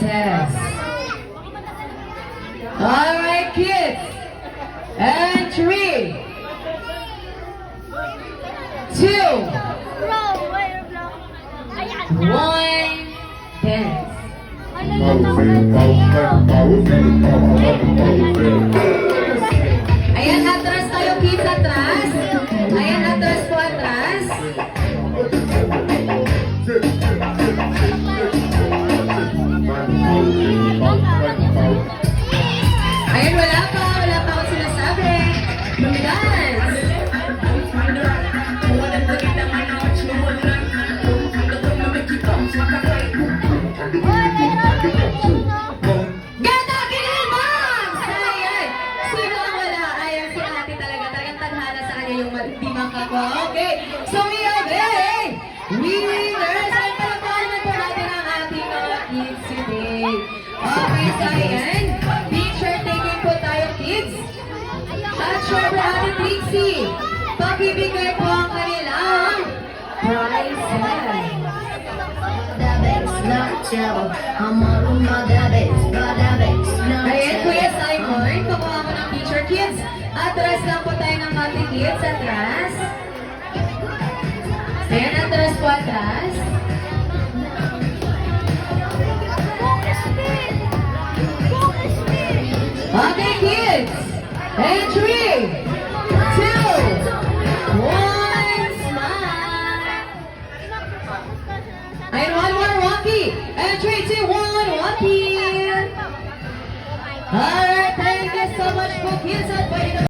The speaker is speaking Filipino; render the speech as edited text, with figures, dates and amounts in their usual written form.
test. Alright, kids. And 3, 2, 1, dance. Ayan, atras tayo, kids, atras. Ayan, atras po, atras. Ayan, wala pa ako sinasabi. Dance. Ganda, kinilmang! Ayan, sino ang wala? Ayan, si ate talaga. Talagang tadhana sa kanya yung hindi makakwa. Okay, so we are there. Winners! Ay, palapalaman po natin ang ating mga kids today. Okay, so ayan. Picture taking po tayo, kids. At syempre, Ate Trixie, pakibigay po ang kanilang prizes. Ayan, Kuya Simon, kukuha mo ng picture, kids. Atras lang po tayo ng konti, kids. Atras. Ayan, atras po, atras. Okay, kids. And 3,